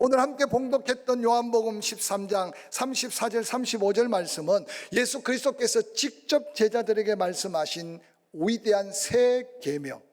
오늘 함께 봉독했던 요한복음 13장 34절 35절 말씀은 예수 그리스도께서 직접 제자들에게 말씀하신 위대한 새 계명,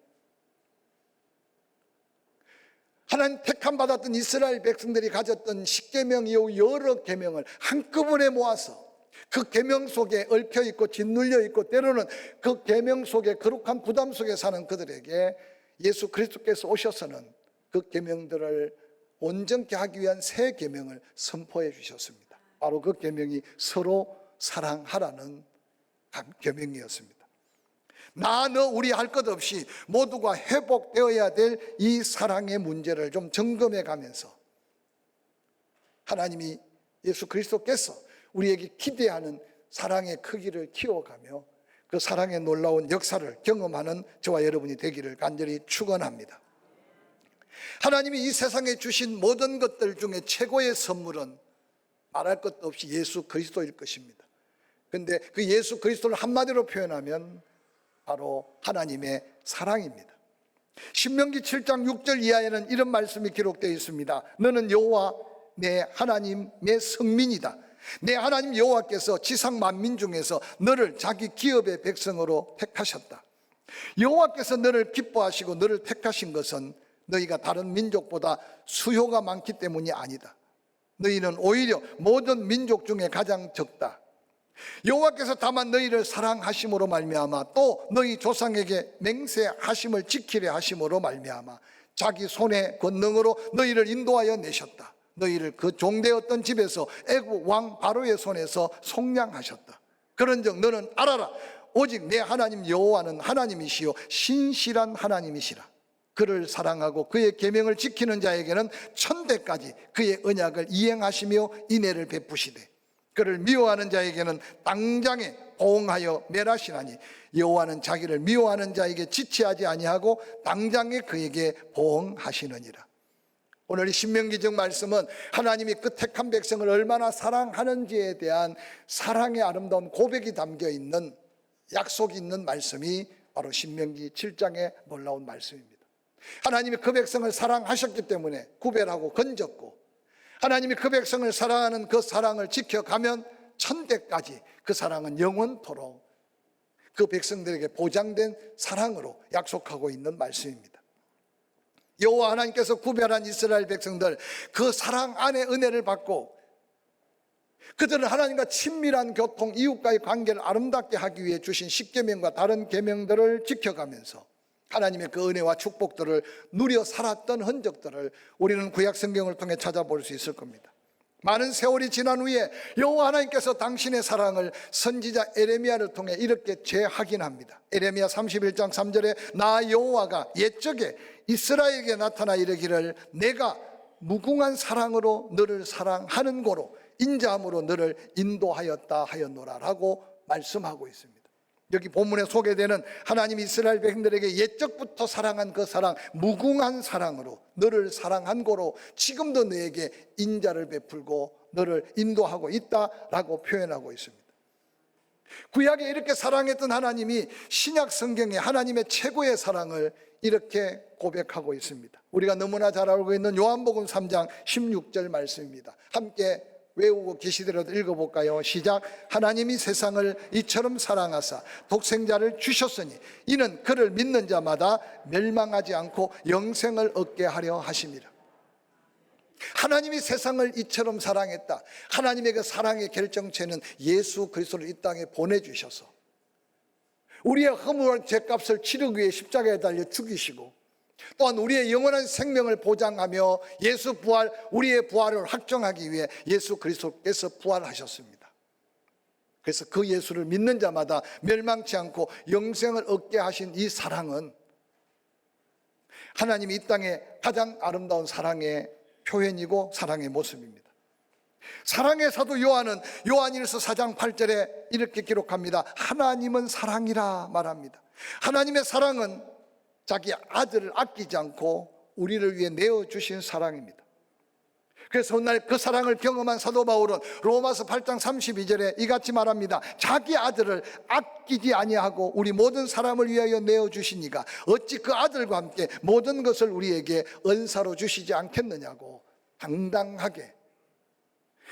하나님 택함 받았던 이스라엘 백성들이 가졌던 십계명 이후 여러 계명을 한꺼번에 모아서 그 계명 속에 얽혀 있고 짓눌려 있고 때로는 그 계명 속에 거룩한 부담 속에 사는 그들에게 예수 그리스도께서 오셔서는 그 계명들을 온전케 하기 위한 새 계명을 선포해 주셨습니다. 바로 그 계명이 서로 사랑하라는 계명이었습니다. 나 너 우리 할 것 없이 모두가 회복되어야 될 이 사랑의 문제를 좀 점검해 가면서 하나님이 예수 그리스도께서 우리에게 기대하는 사랑의 크기를 키워가며 그 사랑의 놀라운 역사를 경험하는 저와 여러분이 되기를 간절히 축원합니다. 하나님이 이 세상에 주신 모든 것들 중에 최고의 선물은 말할 것도 없이 예수 그리스도일 것입니다. 그런데 그 예수 그리스도를 한마디로 표현하면 바로 하나님의 사랑입니다. 신명기 7장 6절 이하에는 이런 말씀이 기록되어 있습니다. 너는 여호와 내 하나님의 성민이다. 내 하나님 여호와께서 지상 만민 중에서 너를 자기 기업의 백성으로 택하셨다. 여호와께서 너를 기뻐하시고 너를 택하신 것은 너희가 다른 민족보다 수요가 많기 때문이 아니다. 너희는 오히려 모든 민족 중에 가장 적다. 여호와께서 다만 너희를 사랑하심으로 말미암아 또 너희 조상에게 맹세하심을 지키려 하심으로 말미암아 자기 손의 권능으로 너희를 인도하여 내셨다. 너희를 그 종되었던 집에서 애굽 왕 바로의 손에서 속량하셨다. 그런즉 너는 알아라. 오직 내 하나님 여호와는 하나님이시요 신실한 하나님이시라. 그를 사랑하고 그의 계명을 지키는 자에게는 천대까지 그의 언약을 이행하시며 인애를 베푸시되 그를 미워하는 자에게는 당장에 보응하여 멸하시나니 여호와는 자기를 미워하는 자에게 지체하지 아니하고 당장에 그에게 보응하시느니라. 오늘 이 신명기적 말씀은 하나님이 그 택한 백성을 얼마나 사랑하는지에 대한 사랑의 아름다운 고백이 담겨 있는 약속이 있는 말씀이 바로 신명기 7장의 놀라운 말씀입니다. 하나님이 그 백성을 사랑하셨기 때문에 구별하고 건졌고 하나님이 그 백성을 사랑하는 그 사랑을 지켜가면 천대까지 그 사랑은 영원토록 그 백성들에게 보장된 사랑으로 약속하고 있는 말씀입니다. 여호와 하나님께서 구별한 이스라엘 백성들 그 사랑 안에 은혜를 받고 그들은 하나님과 친밀한 교통, 이웃과의 관계를 아름답게 하기 위해 주신 십계명과 다른 계명들을 지켜가면서 하나님의 그 은혜와 축복들을 누려 살았던 흔적들을 우리는 구약 성경을 통해 찾아볼 수 있을 겁니다. 많은 세월이 지난 후에 여호와 하나님께서 당신의 사랑을 선지자 에레미야를 통해 이렇게 재확인합니다. 에레미야 31장 3절에 나 여호와가 옛적에 이스라엘에게 나타나 이르기를 내가 무궁한 사랑으로 너를 사랑하는 고로 인자함으로 너를 인도하였다 하였노라라고 말씀하고 있습니다. 여기 본문에 소개되는 하나님이 이스라엘 백성들에게 옛적부터 사랑한 그 사랑, 무궁한 사랑으로 너를 사랑한 고로 지금도 너에게 인자를 베풀고 너를 인도하고 있다라고 표현하고 있습니다. 구약에 이렇게 사랑했던 하나님이 신약 성경에 하나님의 최고의 사랑을 이렇게 고백하고 있습니다. 우리가 너무나 잘 알고 있는 요한복음 3장 16절 말씀입니다. 함께 외우고 계시더라도 읽어볼까요? 시작. 하나님이 세상을 이처럼 사랑하사 독생자를 주셨으니 이는 그를 믿는 자마다 멸망하지 않고 영생을 얻게 하려 하심이라. 하나님이 세상을 이처럼 사랑했다. 하나님의 그 사랑의 결정체는 예수 그리스도를 이 땅에 보내주셔서 우리의 허물한 죄값을 치르기 위해 십자가에 달려 죽이시고 또한 우리의 영원한 생명을 보장하며 예수 부활, 우리의 부활을 확정하기 위해 예수 그리스도께서 부활하셨습니다. 그래서 그 예수를 믿는 자마다 멸망치 않고 영생을 얻게 하신 이 사랑은 하나님이 이 땅에 가장 아름다운 사랑의 표현이고 사랑의 모습입니다. 사랑의 사도 요한은 요한일서 4장 8절에 이렇게 기록합니다. 하나님은 사랑이라 말합니다. 하나님의 사랑은 자기 아들을 아끼지 않고 우리를 위해 내어주신 사랑입니다. 그래서 오늘 그 사랑을 경험한 사도 바울은 로마서 8장 32절에 이같이 말합니다. 자기 아들을 아끼지 아니하고 우리 모든 사람을 위하여 내어주시니가 어찌 그 아들과 함께 모든 것을 우리에게 은사로 주시지 않겠느냐고 당당하게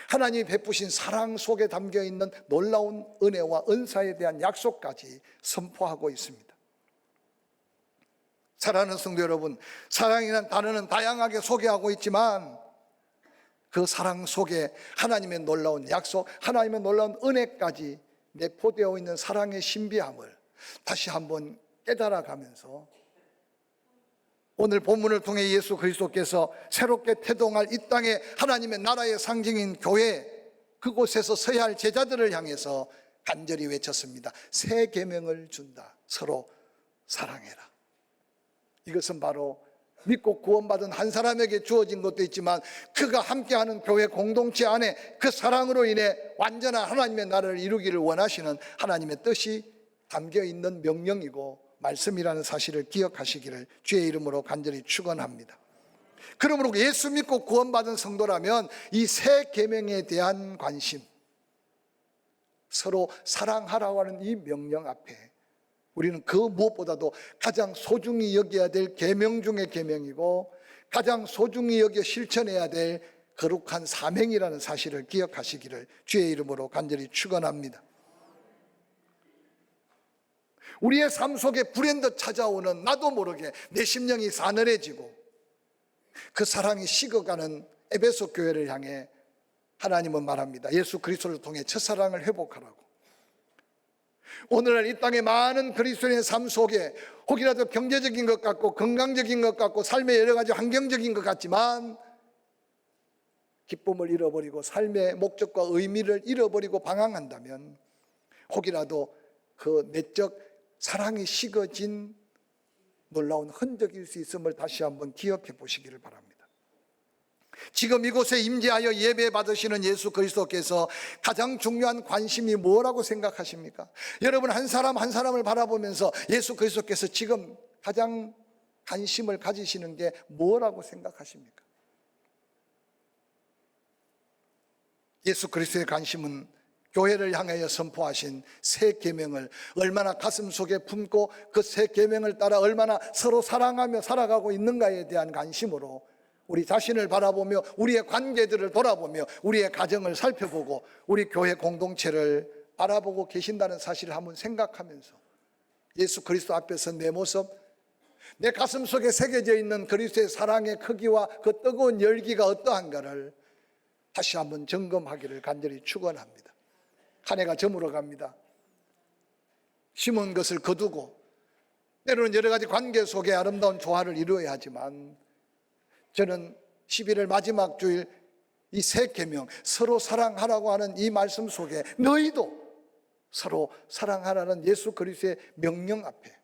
하나님이 베푸신 사랑 속에 담겨 있는 놀라운 은혜와 은사에 대한 약속까지 선포하고 있습니다. 사랑하는 성도 여러분, 사랑이라는 단어는 다양하게 소개하고 있지만 그 사랑 속에 하나님의 놀라운 약속, 하나님의 놀라운 은혜까지 내포되어 있는 사랑의 신비함을 다시 한번 깨달아가면서 오늘 본문을 통해 예수 그리스도께서 새롭게 태동할 이 땅에 하나님의 나라의 상징인 교회, 그곳에서 서야 할 제자들을 향해서 간절히 외쳤습니다. 새 계명을 준다. 서로 사랑해라. 이것은 바로 믿고 구원받은 한 사람에게 주어진 것도 있지만 그가 함께하는 교회 공동체 안에 그 사랑으로 인해 완전한 하나님의 나라를 이루기를 원하시는 하나님의 뜻이 담겨 있는 명령이고 말씀이라는 사실을 기억하시기를 주의 이름으로 간절히 축원합니다. 그러므로 예수 믿고 구원받은 성도라면 이 새 계명에 대한 관심, 서로 사랑하라고 하는 이 명령 앞에 우리는 그 무엇보다도 가장 소중히 여겨야 될 계명 중의 계명이고 가장 소중히 여겨 실천해야 될 거룩한 사명이라는 사실을 기억하시기를 주의 이름으로 간절히 축원합니다. 우리의 삶 속에 불현듯 찾아오는 나도 모르게 내 심령이 싸늘해지고 그 사랑이 식어가는 에베소 교회를 향해 하나님은 말합니다. 예수 그리스도를 통해 첫사랑을 회복하라고. 오늘날 이 땅의 많은 그리스도인의 삶 속에 혹이라도 경제적인 것 같고 건강적인 것 같고 삶의 여러 가지 환경적인 것 같지만 기쁨을 잃어버리고 삶의 목적과 의미를 잃어버리고 방황한다면 혹이라도 그 내적 사랑이 식어진 놀라운 흔적일 수 있음을 다시 한번 기억해 보시기를 바랍니다. 지금 이곳에 임재하여 예배 받으시는 예수 그리스도께서 가장 중요한 관심이 뭐라고 생각하십니까? 여러분 한 사람 한 사람을 바라보면서 예수 그리스도께서 지금 가장 관심을 가지시는 게 뭐라고 생각하십니까? 예수 그리스도의 관심은 교회를 향하여 선포하신 새 계명을 얼마나 가슴 속에 품고 그 새 계명을 따라 얼마나 서로 사랑하며 살아가고 있는가에 대한 관심으로 우리 자신을 바라보며 우리의 관계들을 돌아보며 우리의 가정을 살펴보고 우리 교회 공동체를 바라보고 계신다는 사실을 한번 생각하면서 예수 그리스도 앞에서 내 모습, 내 가슴 속에 새겨져 있는 그리스도의 사랑의 크기와 그 뜨거운 열기가 어떠한가를 다시 한번 점검하기를 간절히 축원합니다. 한 해가 저물어 갑니다. 심은 것을 거두고 때로는 여러 가지 관계 속에 아름다운 조화를 이루어야 하지만 저는 11월 마지막 주일 이 새 계명 서로 사랑하라고 하는 이 말씀 속에 너희도 서로 사랑하라는 예수 그리스도의 명령 앞에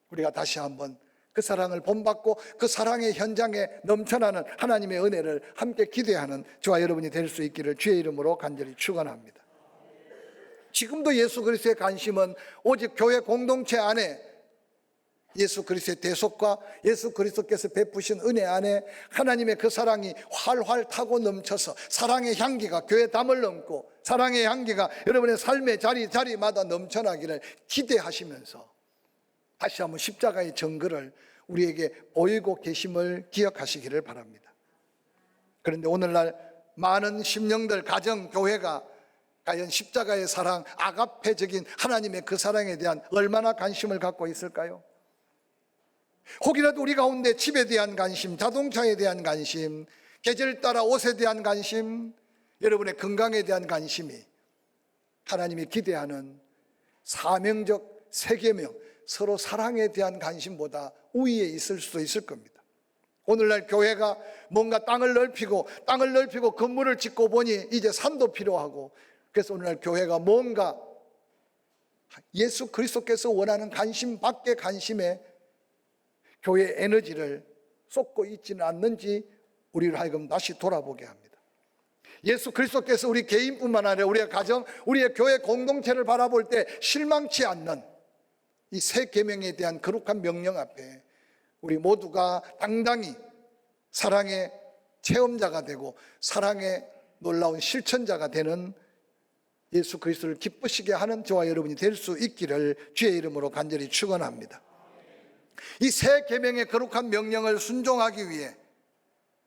우리가 다시 한번 그 사랑을 본받고 그 사랑의 현장에 넘쳐나는 하나님의 은혜를 함께 기대하는 저와 여러분이 될 수 있기를 주의 이름으로 간절히 축원합니다. 지금도 예수 그리스도의 관심은 오직 교회 공동체 안에 예수 그리스도의 대속과 예수 그리스도께서 베푸신 은혜 안에 하나님의 그 사랑이 활활 타고 넘쳐서 사랑의 향기가 교회 담을 넘고 사랑의 향기가 여러분의 삶의 자리마다 넘쳐나기를 기대하시면서 다시 한번 십자가의 증거를 우리에게 보이고 계심을 기억하시기를 바랍니다. 그런데 오늘날 많은 심령들, 가정, 교회가 과연 십자가의 사랑, 아가페적인 하나님의 그 사랑에 대한 얼마나 관심을 갖고 있을까요? 혹이라도 우리 가운데 집에 대한 관심, 자동차에 대한 관심, 계절 따라 옷에 대한 관심, 여러분의 건강에 대한 관심이 하나님이 기대하는 사명적 세계명, 서로 사랑에 대한 관심보다 우위에 있을 수도 있을 겁니다. 오늘날 교회가 뭔가 땅을 넓히고 건물을 짓고 보니 이제 산도 필요하고 그래서 오늘날 교회가 뭔가 예수 그리스도께서 원하는 관심 밖의 관심에 교회의 에너지를 쏟고 있지는 않는지 우리를 하여금 다시 돌아보게 합니다. 예수 그리스도께서 우리 개인뿐만 아니라 우리의 가정, 우리의 교회 공동체를 바라볼 때 실망치 않는 이 새 계명에 대한 거룩한 명령 앞에 우리 모두가 당당히 사랑의 체험자가 되고 사랑의 놀라운 실천자가 되는 예수 그리스도를 기쁘시게 하는 저와 여러분이 될 수 있기를 주의 이름으로 간절히 축원합니다. 이 새 계명의 거룩한 명령을 순종하기 위해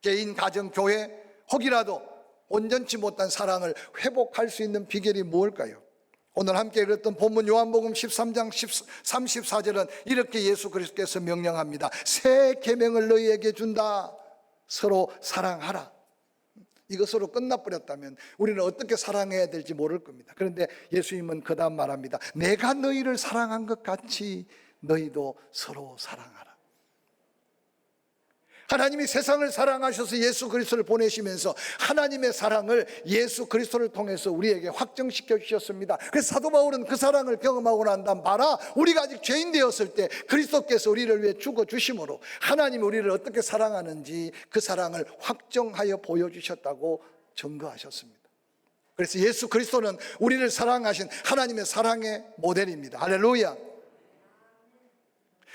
개인, 가정, 교회, 혹이라도 온전치 못한 사랑을 회복할 수 있는 비결이 무엇일까요? 오늘 함께 읽었던 본문 요한복음 13장 34절은 이렇게 예수 그리스도께서 명령합니다. 새 계명을 너희에게 준다. 서로 사랑하라. 이것으로 끝나버렸다면 우리는 어떻게 사랑해야 될지 모를 겁니다. 그런데 예수님은 그 다음 말합니다. 내가 너희를 사랑한 것 같이 너희도 서로 사랑하라. 하나님이 세상을 사랑하셔서 예수 그리스도를 보내시면서 하나님의 사랑을 예수 그리스도를 통해서 우리에게 확정시켜 주셨습니다. 그래서 사도 바울은 그 사랑을 경험하고 난 다음 봐라, 우리가 아직 죄인 되었을 때 그리스도께서 우리를 위해 죽어 주심으로 하나님이 우리를 어떻게 사랑하는지 그 사랑을 확정하여 보여주셨다고 증거하셨습니다. 그래서 예수 그리스도는 우리를 사랑하신 하나님의 사랑의 모델입니다. 할렐루야.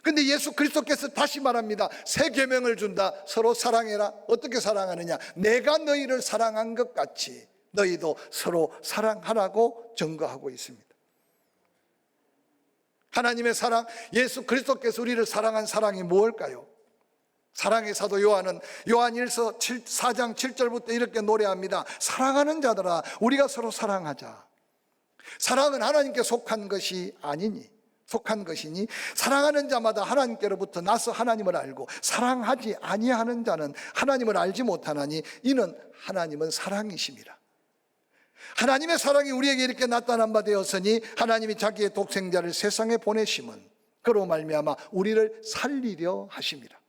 근데 예수 그리스도께서 다시 말합니다. 새 계명을 준다. 서로 사랑해라. 어떻게 사랑하느냐? 내가 너희를 사랑한 것 같이 너희도 서로 사랑하라고 증거하고 있습니다. 하나님의 사랑, 예수 그리스도께서 우리를 사랑한 사랑이 무엇일까요? 사랑의 사도 요한은 요한1서 4장 7절부터 이렇게 노래합니다. 사랑하는 자들아, 우리가 서로 사랑하자. 사랑은 하나님께 속한 것이 것이니 사랑하는 자마다 하나님께로부터 나서 하나님을 알고 사랑하지 아니하는 자는 하나님을 알지 못하나니 이는 하나님은 사랑이심이라. 하나님의 사랑이 우리에게 이렇게 나타난 바 되었으니 하나님이 자기의 독생자를 세상에 보내심은 그로 말미암아 우리를 살리려 하심이라.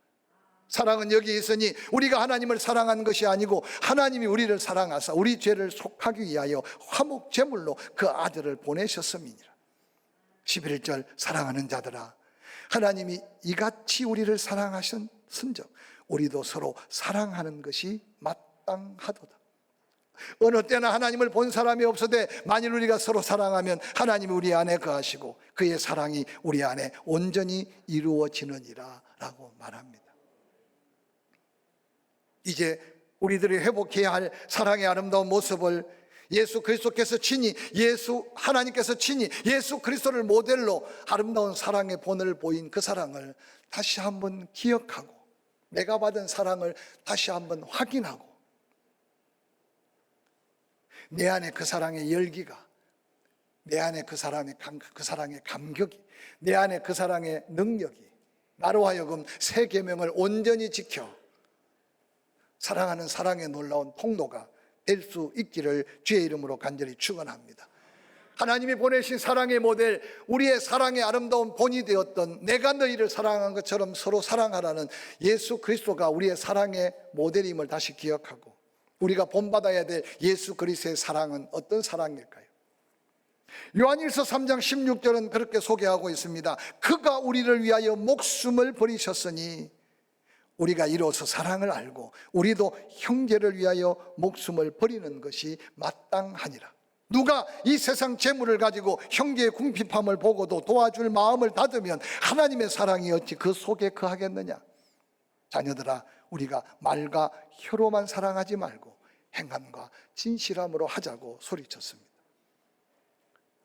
사랑은 여기 있으니 우리가 하나님을 사랑한 것이 아니고 하나님이 우리를 사랑하사 우리 죄를 속하기 위하여 화목 제물로 그 아들을 보내셨음이니라. 11절 사랑하는 자들아, 하나님이 이같이 우리를 사랑하신 선적 우리도 서로 사랑하는 것이 마땅하도다. 어느 때나 하나님을 본 사람이 없어되 만일 우리가 서로 사랑하면 하나님이 우리 안에 거하시고 그의 사랑이 우리 안에 온전히 이루어지느니라 라고 말합니다. 이제 우리들이 회복해야 할 사랑의 아름다운 모습을 예수 그리스도께서 친히 하나님께서 친히 예수 그리스도를 모델로 아름다운 사랑의 본을 보인 그 사랑을 다시 한번 기억하고 내가 받은 사랑을 다시 한번 확인하고 내 안에 그 사랑의 열기가, 내 안에 그 사랑의 감격이, 내 안에 그 사랑의 능력이 나로 하여금 새 계명을 온전히 지켜 사랑하는 사랑의 놀라운 통로가 될 수 있기를 주의 이름으로 간절히 축원합니다. 하나님이 보내신 사랑의 모델, 우리의 사랑의 아름다운 본이 되었던 내가 너희를 사랑한 것처럼 서로 사랑하라는 예수 그리스도가 우리의 사랑의 모델임을 다시 기억하고 우리가 본받아야 될 예수 그리스도의 사랑은 어떤 사랑일까요? 요한일서 3장 16절은 그렇게 소개하고 있습니다. 그가 우리를 위하여 목숨을 버리셨으니 우리가 이로써 사랑을 알고 우리도 형제를 위하여 목숨을 버리는 것이 마땅하니라. 누가 이 세상 재물을 가지고 형제의 궁핍함을 보고도 도와줄 마음을 닫으면 하나님의 사랑이 어찌 그 속에 거하겠느냐. 자녀들아, 우리가 말과 혀로만 사랑하지 말고 행함과 진실함으로 하자고 소리쳤습니다.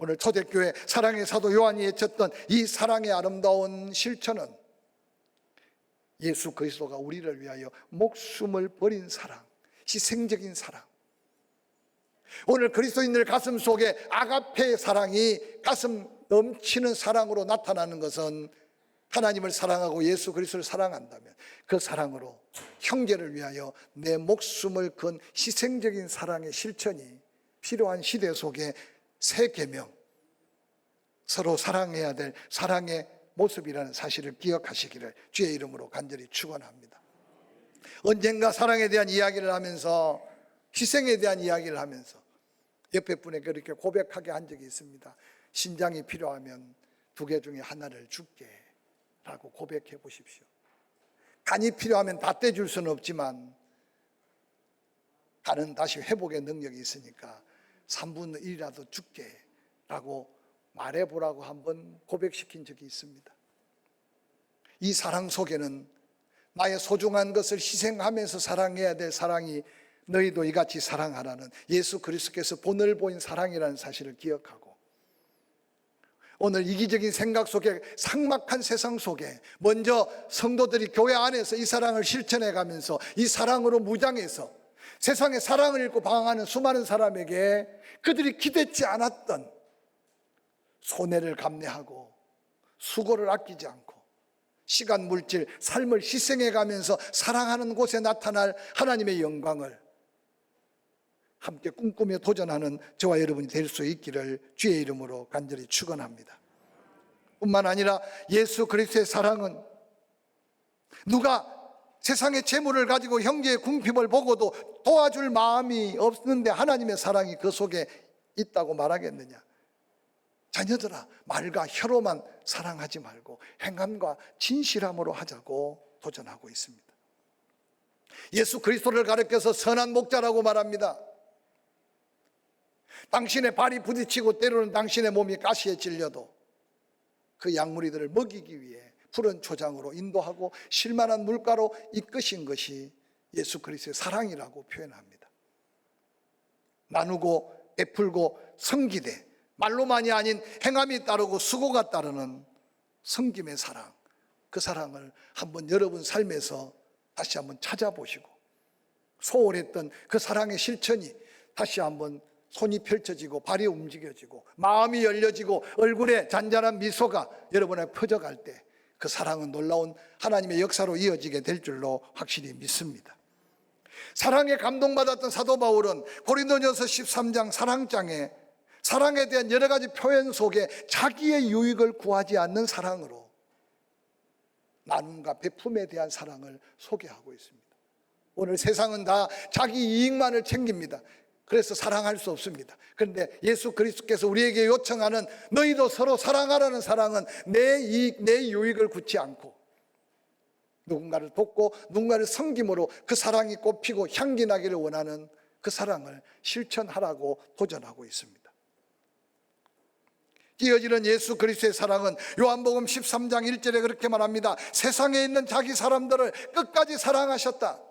오늘 초대교회 사랑의 사도 요한이 외쳤던 이 사랑의 아름다운 실천은 예수 그리스도가 우리를 위하여 목숨을 버린 사랑, 희생적인 사랑. 오늘 그리스도인들 가슴 속에 아가페의 사랑이 가슴 넘치는 사랑으로 나타나는 것은 하나님을 사랑하고 예수 그리스도를 사랑한다면 그 사랑으로 형제를 위하여 내 목숨을 건 희생적인 사랑의 실천이 필요한 시대 속에 새 계명, 서로 사랑해야 될 사랑의 모습이라는 사실을 기억하시기를 주의 이름으로 간절히 축원합니다. 언젠가 사랑에 대한 이야기를 하면서 희생에 대한 이야기를 하면서 옆에 분에게 그렇게 고백하게 한 적이 있습니다. 신장이 필요하면 2개 중에 하나를 줄게 라고 고백해 보십시오. 간이 필요하면 다 떼줄 수는 없지만 간은 다시 회복의 능력이 있으니까 3분의 1이라도 줄게 라고 말해보라고 한번 고백시킨 적이 있습니다. 이 사랑 속에는 나의 소중한 것을 희생하면서 사랑해야 될 사랑이 너희도 이같이 사랑하라는 예수 그리스도께서 본을 보인 사랑이라는 사실을 기억하고 오늘 이기적인 생각 속에 삭막한 세상 속에 먼저 성도들이 교회 안에서 이 사랑을 실천해 가면서 이 사랑으로 무장해서 세상에 사랑을 잃고 방황하는 수많은 사람에게 그들이 기대치 않았던 손해를 감내하고 수고를 아끼지 않고 시간, 물질, 삶을 희생해 가면서 사랑하는 곳에 나타날 하나님의 영광을 함께 꿈꾸며 도전하는 저와 여러분이 될 수 있기를 주의 이름으로 간절히 축원합니다. 뿐만 아니라 예수 그리스도의 사랑은 누가 세상의 재물을 가지고 형제의 궁핍을 보고도 도와줄 마음이 없는데 하나님의 사랑이 그 속에 있다고 말하겠느냐? 자녀들아, 말과 혀로만 사랑하지 말고 행함과 진실함으로 하자고 도전하고 있습니다. 예수 그리스도를 가리켜서 선한 목자라고 말합니다. 당신의 발이 부딪히고 때로는 당신의 몸이 가시에 찔려도 그 양무리들을 먹이기 위해 푸른 초장으로 인도하고 실만한 물가로 이끄신 것이 예수 그리스도의 사랑이라고 표현합니다. 나누고 베풀고 섬기되 말로만이 아닌 행함이 따르고 수고가 따르는 섬김의 사랑, 그 사랑을 한번 여러분 삶에서 다시 한번 찾아보시고 소홀했던 그 사랑의 실천이 다시 한번 손이 펼쳐지고 발이 움직여지고 마음이 열려지고 얼굴에 잔잔한 미소가 여러분에 퍼져갈 때 그 사랑은 놀라운 하나님의 역사로 이어지게 될 줄로 확실히 믿습니다. 사랑에 감동받았던 사도 바울은 고린도전서 13장 사랑장에 사랑에 대한 여러 가지 표현 속에 자기의 유익을 구하지 않는 사랑으로 나눔과 베품에 대한 사랑을 소개하고 있습니다. 오늘 세상은 다 자기 이익만을 챙깁니다. 그래서 사랑할 수 없습니다. 그런데 예수 그리스도께서 우리에게 요청하는 너희도 서로 사랑하라는 사랑은 내 이익, 내 유익을 굳지 않고 누군가를 돕고 누군가를 섬김으로 그 사랑이 꽃피고 향기 나기를 원하는 그 사랑을 실천하라고 도전하고 있습니다. 이어지는 예수 그리스도의 사랑은 요한복음 13장 1절에 그렇게 말합니다. 세상에 있는 자기 사람들을 끝까지 사랑하셨다.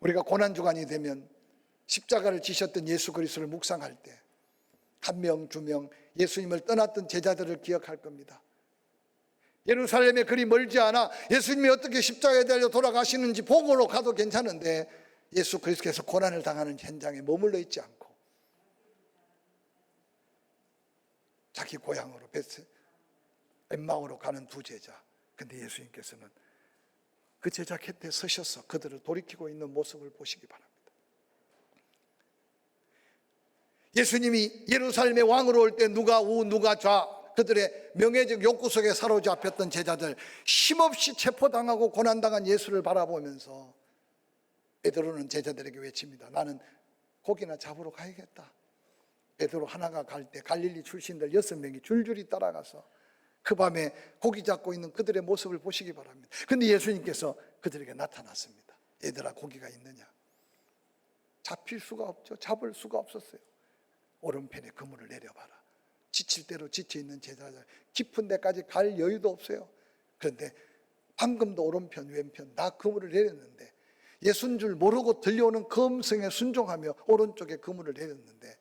우리가 고난주간이 되면 십자가를 지셨던 예수 그리스도를 묵상할 때 한 명, 두 명 예수님을 떠났던 제자들을 기억할 겁니다. 예루살렘에 그리 멀지 않아 예수님이 어떻게 십자가에 달려 돌아가시는지 보고로 가도 괜찮은데 예수 그리스도께서 고난을 당하는 현장에 머물러 있지 않고 자기 고향으로 엠마오로 가는 두 제자. 근데 예수님께서는 그 제자 곁에 서셔서 그들을 돌이키고 있는 모습을 보시기 바랍니다. 예수님이 예루살렘의 왕으로 올 때 누가 우 누가 좌 그들의 명예적 욕구 속에 사로잡혔던 제자들 힘없이 체포당하고 고난당한 예수를 바라보면서 베드로는 제자들에게 외칩니다. 나는 고기나 잡으러 가야겠다. 베드로 하나가 갈 때 갈릴리 출신들 6명이 줄줄이 따라가서 그 밤에 고기 잡고 있는 그들의 모습을 보시기 바랍니다. 그런데 예수님께서 그들에게 나타났습니다. 얘들아, 고기가 있느냐? 잡힐 수가 없죠. 잡을 수가 없었어요. 오른편에 그물을 내려봐라. 지칠 대로 지쳐있는 제자들 깊은 데까지 갈 여유도 없어요. 그런데 방금도 오른편 왼편 다 그물을 내렸는데 예수인 줄 모르고 들려오는 그 음성에 순종하며 오른쪽에 그물을 내렸는데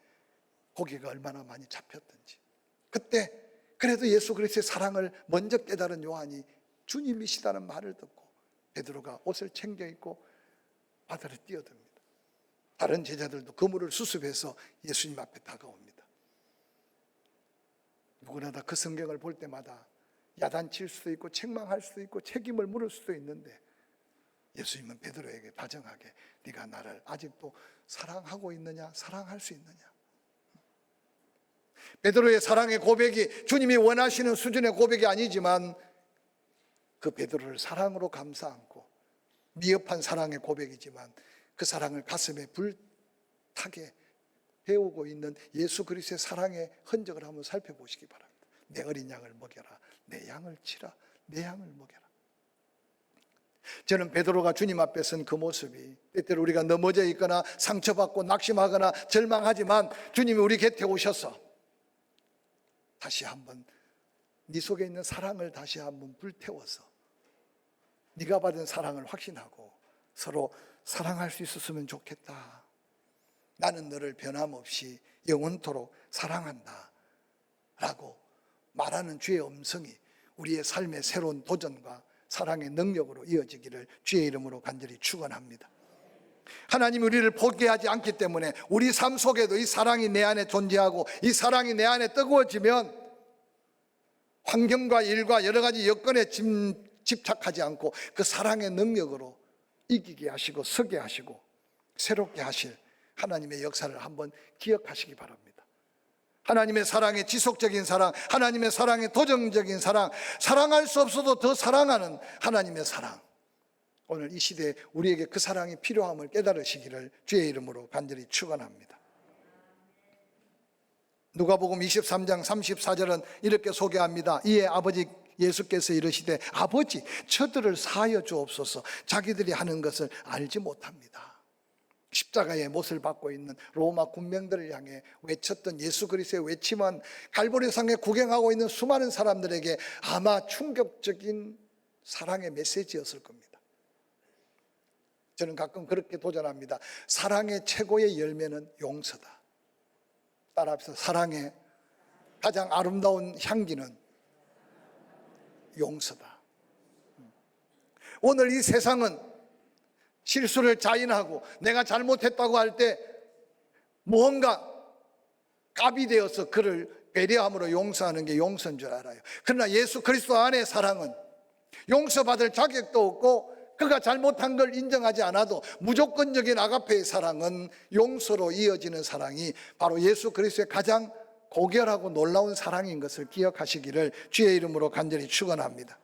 고기가 얼마나 많이 잡혔던지. 그때 그래도 예수 그리스도의 사랑을 먼저 깨달은 요한이 주님이시다는 말을 듣고 베드로가 옷을 챙겨 입고 바다를 뛰어듭니다. 다른 제자들도 그물을 수습해서 예수님 앞에 다가옵니다. 누구나 다 그 성경을 볼 때마다 야단칠 수도 있고 책망할 수도 있고 책임을 물을 수도 있는데 예수님은 베드로에게 다정하게 네가 나를 아직도 사랑하고 있느냐, 사랑할 수 있느냐. 베드로의 사랑의 고백이 주님이 원하시는 수준의 고백이 아니지만 그 베드로를 사랑으로 감싸 안고 미흡한 사랑의 고백이지만 그 사랑을 가슴에 불타게 배우고 있는 예수 그리스도의 사랑의 흔적을 한번 살펴보시기 바랍니다. 내 어린 양을 먹여라. 내 양을 치라. 내 양을 먹여라. 저는 베드로가 주님 앞에 선 그 모습이 때때로 우리가 넘어져 있거나 상처받고 낙심하거나 절망하지만 주님이 우리 곁에 오셔서 다시 한번 네 속에 있는 사랑을 다시 한번 불태워서 네가 받은 사랑을 확신하고 서로 사랑할 수 있었으면 좋겠다. 나는 너를 변함없이 영원토록 사랑한다 라고 말하는 주의 음성이 우리의 삶의 새로운 도전과 사랑의 능력으로 이어지기를 주의 이름으로 간절히 축원합니다. 하나님이 우리를 포기하지 않기 때문에 우리 삶 속에도 이 사랑이 내 안에 존재하고 이 사랑이 내 안에 뜨거워지면 환경과 일과 여러 가지 여건에 집착하지 않고 그 사랑의 능력으로 이기게 하시고 서게 하시고 새롭게 하실 하나님의 역사를 한번 기억하시기 바랍니다. 하나님의 사랑의 지속적인 사랑, 하나님의 사랑의 도전적인 사랑, 사랑할 수 없어도 더 사랑하는 하나님의 사랑, 오늘 이 시대에 우리에게 그 사랑이 필요함을 깨달으시기를 주의 이름으로 간절히 축원합니다. 누가복음 23장 34절은 이렇게 소개합니다. 이에 아버지 예수께서 이르시되 아버지 저들을 사하여 주옵소서 자기들이 하는 것을 알지 못합니다. 십자가의 못을 받고 있는 로마 군병들을 향해 외쳤던 예수 그리스도의 외침은 갈보리상에 구경하고 있는 수많은 사람들에게 아마 충격적인 사랑의 메시지였을 겁니다. 저는 가끔 그렇게 도전합니다. 사랑의 최고의 열매는 용서다. 따라합시다. 사랑의 가장 아름다운 향기는 용서다. 오늘 이 세상은 실수를 자인하고 내가 잘못했다고 할 때 무언가 갑이 되어서 그를 배려함으로 용서하는 게 용서인 줄 알아요. 그러나 예수 그리스도 안의 사랑은 용서받을 자격도 없고 그가 잘못한 걸 인정하지 않아도 무조건적인 아가페의 사랑은 용서로 이어지는 사랑이 바로 예수 그리스도의 가장 고결하고 놀라운 사랑인 것을 기억하시기를 주의 이름으로 간절히 축원합니다.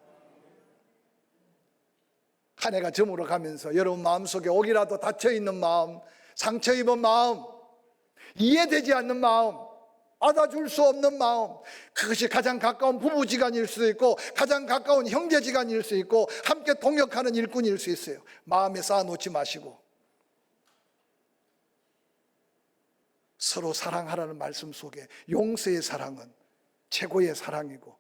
한 해가 저물어 가면서 여러분 마음속에 혹이라도 닫혀있는 마음, 상처 입은 마음, 이해되지 않는 마음, 받아줄 수 없는 마음, 그것이 가장 가까운 부부지간일 수도 있고 가장 가까운 형제지간일 수 있고 함께 동역하는 일꾼일 수 있어요. 마음에 쌓아놓지 마시고 서로 사랑하라는 말씀 속에 용서의 사랑은 최고의 사랑이고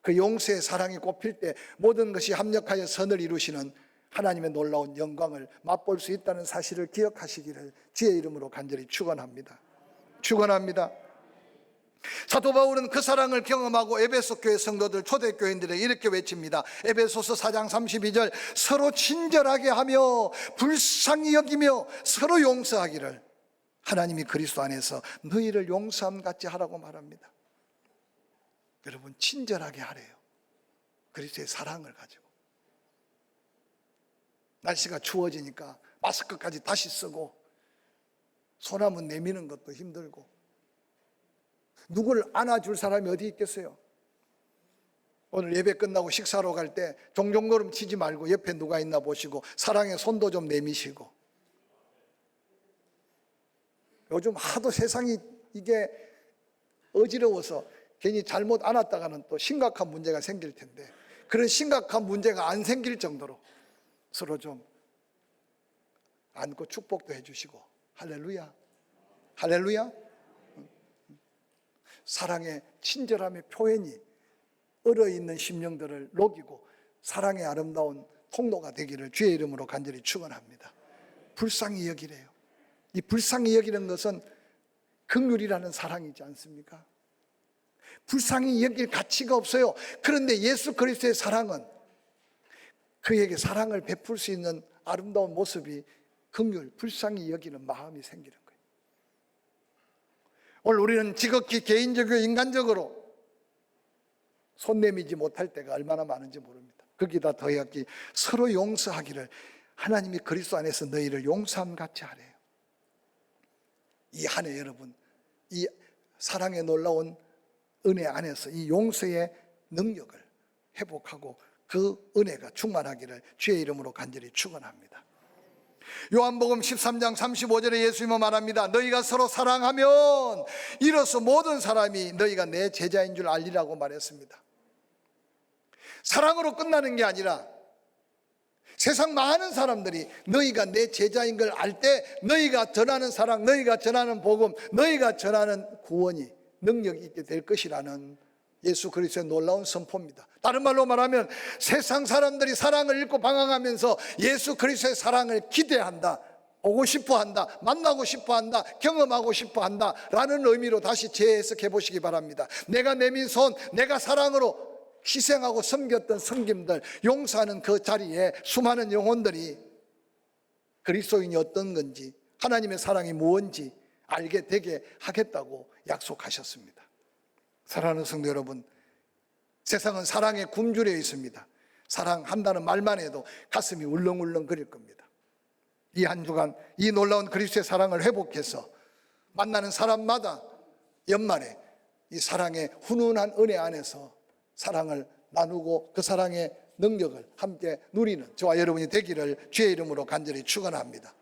그 용서의 사랑이 꼽힐 때 모든 것이 합력하여 선을 이루시는 하나님의 놀라운 영광을 맛볼 수 있다는 사실을 기억하시기를 주의 이름으로 간절히 축원합니다. 축원합니다. 사도 바울은 그 사랑을 경험하고 에베소 교회 성도들 초대교인들에게 이렇게 외칩니다. 에베소서 4장 32절 서로 친절하게 하며 불쌍히 여기며 서로 용서하기를 하나님이 그리스도 안에서 너희를 용서함 같이 하라고 말합니다. 여러분 친절하게 하래요. 그리스도의 사랑을 가지고. 날씨가 추워지니까 마스크까지 다시 쓰고 소나무 내미는 것도 힘들고 누구를 안아줄 사람이 어디 있겠어요? 오늘 예배 끝나고 식사로 갈 때 종종걸음 치지 말고 옆에 누가 있나 보시고 사랑의 손도 좀 내미시고. 요즘 하도 세상이 이게 어지러워서 괜히 잘못 안았다가는 또 심각한 문제가 생길 텐데 그런 심각한 문제가 안 생길 정도로 서로 좀 안고 축복도 해주시고. 할렐루야, 할렐루야. 사랑의 친절함의 표현이 얼어있는 심령들을 녹이고 사랑의 아름다운 통로가 되기를 주의 이름으로 간절히 축원합니다. 불쌍히 여기래요. 이 불쌍히 여기는 것은 긍휼이라는 사랑이지 않습니까? 불쌍히 여길 가치가 없어요. 그런데 예수 그리스도의 사랑은 그에게 사랑을 베풀 수 있는 아름다운 모습이 긍휼, 불쌍히 여기는 마음이 생기는 거예요. 오늘 우리는 지극히 개인적이고 인간적으로 손 내미지 못할 때가 얼마나 많은지 모릅니다. 거기다 더하기 서로 용서하기를 하나님이 그리스도 안에서 너희를 용서함 같이 하래요. 이 한 해 여러분 이 사랑의 놀라운 은혜 안에서 이 용서의 능력을 회복하고 그 은혜가 충만하기를 주의 이름으로 간절히 축원합니다. 요한복음 13장 35절에 예수님은 말합니다. 너희가 서로 사랑하면 이로써 모든 사람이 너희가 내 제자인 줄 알리라고 말했습니다. 사랑으로 끝나는 게 아니라 세상 많은 사람들이 너희가 내 제자인 걸 알 때 너희가 전하는 사랑, 너희가 전하는 복음, 너희가 전하는 구원이 능력이 있게 될 것이라는 예수 그리스도의 놀라운 선포입니다. 다른 말로 말하면 세상 사람들이 사랑을 잃고 방황하면서 예수 그리스도의 사랑을 기대한다, 보고 싶어한다, 만나고 싶어한다, 경험하고 싶어한다 라는 의미로 다시 재해석해 보시기 바랍니다. 내가 내민 손, 내가 사랑으로 희생하고 섬겼던 성김들, 용서하는 그 자리에 수많은 영혼들이 그리스도인이 어떤 건지, 하나님의 사랑이 무엇인지 알게 되게 하겠다고 약속하셨습니다. 사랑하는 성도 여러분, 세상은 사랑에 굶주려 있습니다. 사랑한다는 말만 해도 가슴이 울렁울렁 거릴 겁니다. 이 한 주간 이 놀라운 그리스도의 사랑을 회복해서 만나는 사람마다 연말에 이 사랑의 훈훈한 은혜 안에서 사랑을 나누고 그 사랑의 능력을 함께 누리는 저와 여러분이 되기를 주의 이름으로 간절히 축원합니다.